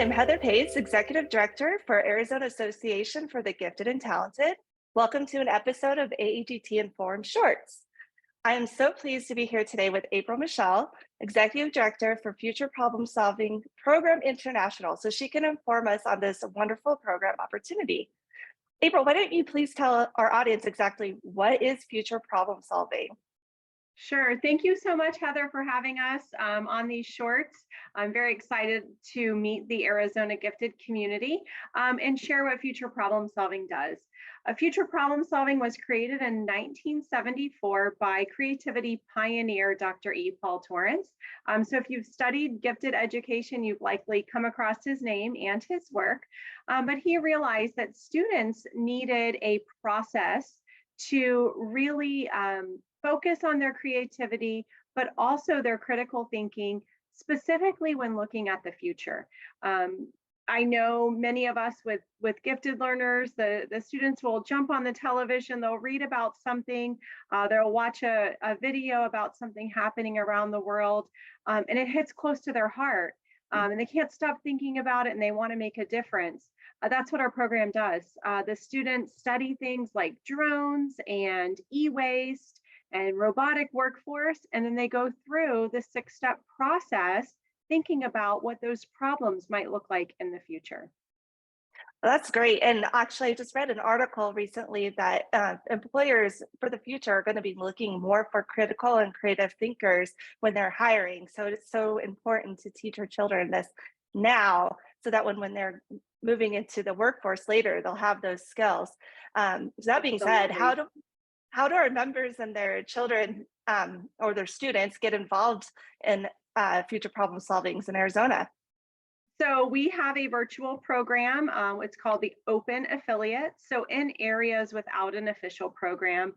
I'm Heather Pace, Executive Director for Arizona Association for the Gifted and Talented. Welcome to an episode of AAGT Informed Shorts. I am so pleased to be here today with April Michele, Executive Director for Future Problem Solving Program International, so she can inform us on this wonderful program opportunity. April, why don't you please tell our audience exactly what is future problem solving? Sure. Thank you so much, Heather, for having us on these shorts. I'm very excited to meet the Arizona gifted community and share what future problem solving does. Future problem solving was created in 1974 by creativity pioneer Dr. E. Paul Torrance. So if you've studied gifted education, you've likely come across his name and his work. But he realized that students needed a process to really focus on their creativity, but also their critical thinking, specifically when looking at the future. I know many of us with gifted learners, the students will jump on the television, they'll read about something, they'll watch a video about something happening around the world, and it hits close to their heart. And they can't stop thinking about it and they want to make a difference. That's what our program does. The students study things like drones and e-waste and robotic workforce, and then they go through the 6-step process thinking about what those problems might look like in the future. Well, that's great. And actually, I just read an article recently that employers for the future are going to be looking more for critical and creative thinkers when they're hiring. So it's so important to teach our children this now so that when they're moving into the workforce later, they'll have those skills. So that being said, how do our members and their children or their students get involved in future problem solvings in Arizona? So we have a virtual program. It's called the Open Affiliate. So in areas without an official program,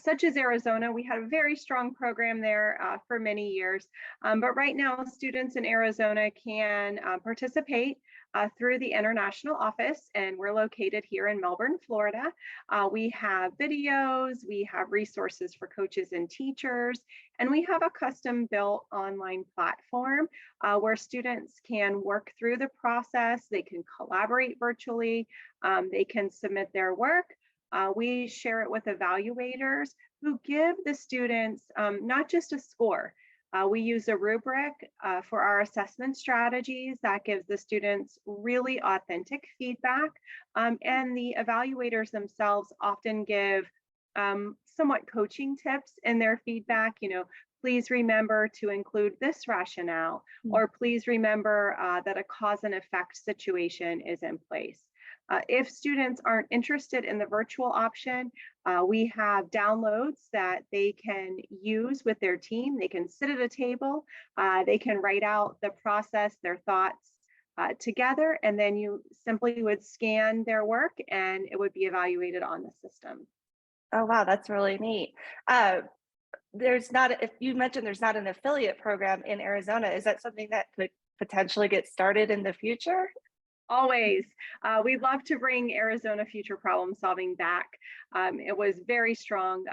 such as Arizona, we had a very strong program there for many years. But right now, students in Arizona can participate through the international office, and we're located here in Melbourne, Florida. We have videos, we have resources for coaches and teachers, and we have a custom built online platform where students can work through the process, they can collaborate virtually, they can submit their work. We share it with evaluators who give the students not just a score. We use a rubric for our assessment strategies that gives the students really authentic feedback. And the evaluators themselves often give somewhat coaching tips in their feedback. Please remember to include this rationale, or please remember that a cause and effect situation is in place. If students aren't interested in the virtual option, we have downloads that they can use with their team. They can sit at a table, they can write out the process, their thoughts together, and then you simply would scan their work and it would be evaluated on the system. Oh, wow, that's really neat. If you mentioned there's not an affiliate program in Arizona, is that something that could potentially get started in the future? Always. We'd love to bring Arizona future problem solving back. It was very strong,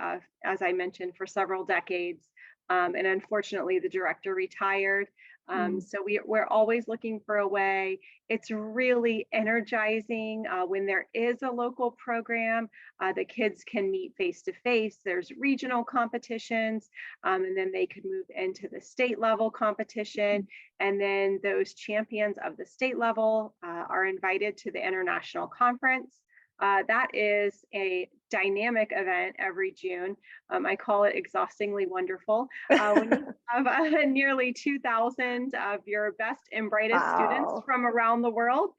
as I mentioned, for several decades. And unfortunately, the director retired. So we're always looking for a way. It's really energizing when there is a local program. The kids can meet face to face. There's regional competitions, and then they could move into the state level competition. And then those champions of the state level are invited to the international conference. That is a dynamic event every June. I call it exhaustingly wonderful. When you have nearly 2,000 of your best and brightest students from around the world.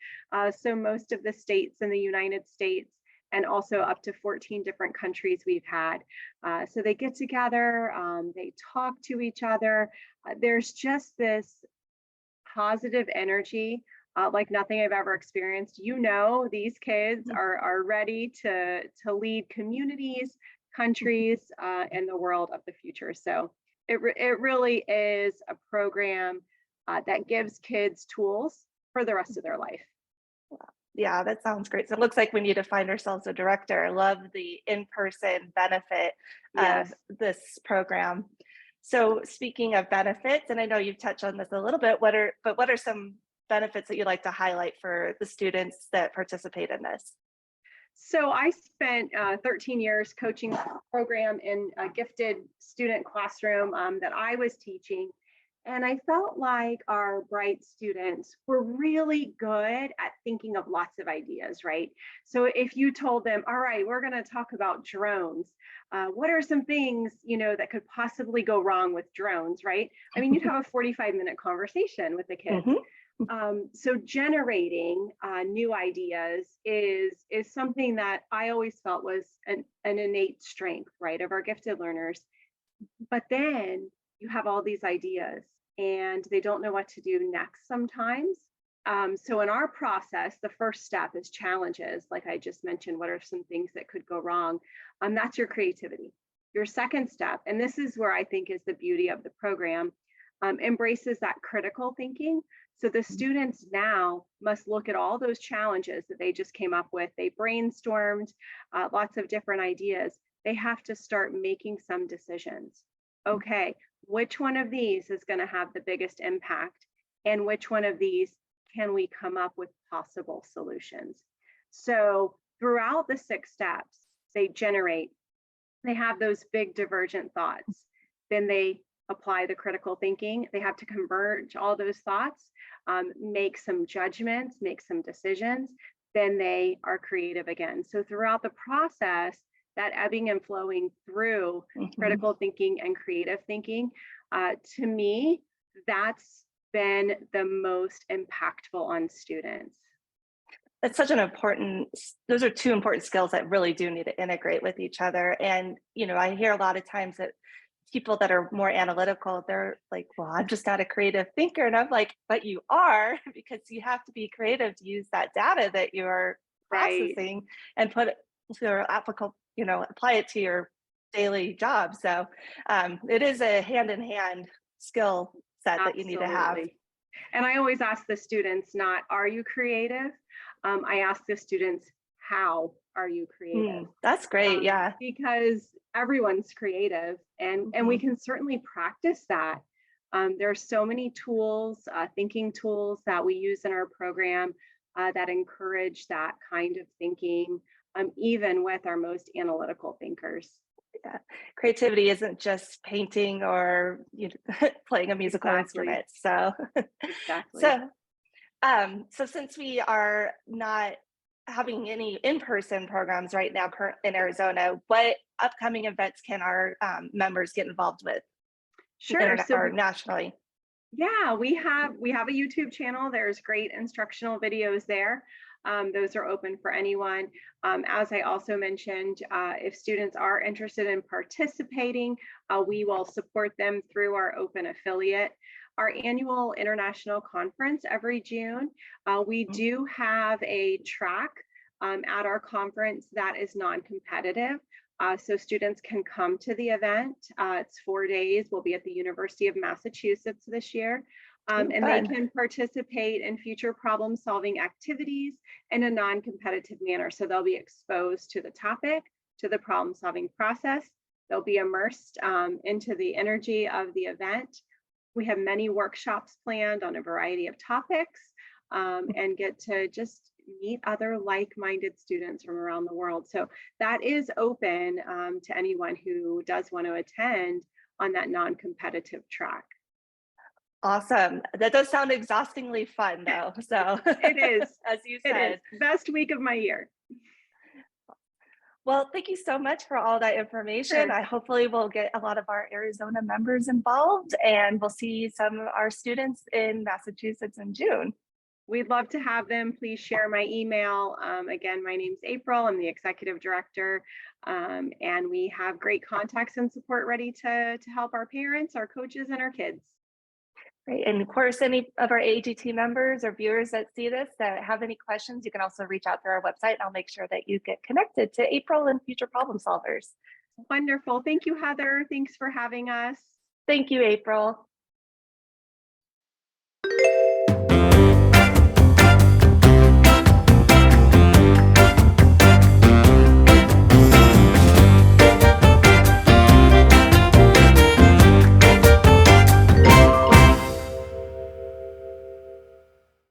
So most of the states in the United States, and also up to 14 different countries we've had. So they get together, they talk to each other. There's just this positive energy like nothing I've ever experienced. These kids are ready to lead communities, countries, and the world of the future. So it really is a program that gives kids tools for the rest of their life. Yeah, that sounds great. So it looks like we need to find ourselves a director. I love the in-person benefit of this program. So speaking of benefits, and I know you've touched on this a little bit, what are some benefits that you'd like to highlight for the students that participate in this? So I spent 13 years coaching a program in a gifted student classroom that I was teaching. And I felt like our bright students were really good at thinking of lots of ideas, right? So if you told them, all right, we're going to talk about drones, what are some things, that could possibly go wrong with drones, right? I mean, you'd have a 45-minute conversation with the kids. Mhm. So generating new ideas is something that I always felt was an innate strength, right, of our gifted learners. But then you have all these ideas and they don't know what to do next sometimes. So in our process, the first step is challenges. Like I just mentioned, what are some things that could go wrong? That's your creativity. Your second step, and this is where I think is the beauty of the program, embraces that critical thinking. So the students now must look at all those challenges that they just came up with. They brainstormed lots of different ideas. They have to start making some decisions. Okay, which one of these is going to have the biggest impact? And which one of these can we come up with possible solutions? So throughout the 6 steps, they have those big divergent thoughts. Then they apply the critical thinking. They have to converge all those thoughts, make some judgments, make some decisions. Then they are creative again. So throughout the process, that ebbing and flowing through critical thinking and creative thinking, to me, that's been the most impactful on students. It's such an important, those are two important skills that really do need to integrate with each other. And, I hear a lot of times that people that are more analytical, they're like, well, I'm just not a creative thinker. And I'm like, but you are, because you have to be creative to use that data that you're Right. processing and put it to your applicable, apply it to your daily job. So it is a hand in hand skill set that you need to have. Absolutely. And I always ask the students, not are you creative? I ask the students, how are you creative? That's great. Yeah. Because everyone's creative and we can certainly practice that. There are so many tools, thinking tools that we use in our program that encourage that kind of thinking, even with our most analytical thinkers. Yeah. Creativity isn't just painting or playing a musical Exactly. instrument. So, Exactly. so, so since we are not having any in-person programs right now in Arizona, what upcoming events can our members get involved with, Sure. So or nationally? yeah, we have a YouTube channel. There's great instructional videos there. Those are open for anyone. As I also mentioned, if students are interested in participating, we will support them through our open affiliate. Our annual international conference every June, we do have a track at our conference that is non-competitive. So students can come to the event. It's 4 days. We'll be at the University of Massachusetts this year. And they Fun. can participate in future problem solving activities in a non-competitive manner. So they'll be exposed to the topic, to the problem solving process. They'll be immersed into the energy of the event. We have many workshops planned on a variety of topics and get to just meet other like-minded students from around the world. So that is open to anyone who does want to attend on that non-competitive track. Awesome. That does sound exhaustingly fun, though. So, It is. as you It is. said. Best week of my year. Well, thank you so much for all that information. Sure. I hopefully will get a lot of our Arizona members involved, and we'll see some of our students in Massachusetts in June. We'd love to have them. Please share my email. Again, my name's April. I'm the executive director, and we have great contacts and support ready to help our parents, our coaches, and our kids. Great. And of course, any of our AAGT members or viewers that see this that have any questions, you can also reach out through our website, and I'll make sure that you get connected to April and future problem solvers. Wonderful. Thank you, Heather. Thanks for having us. Thank you, April.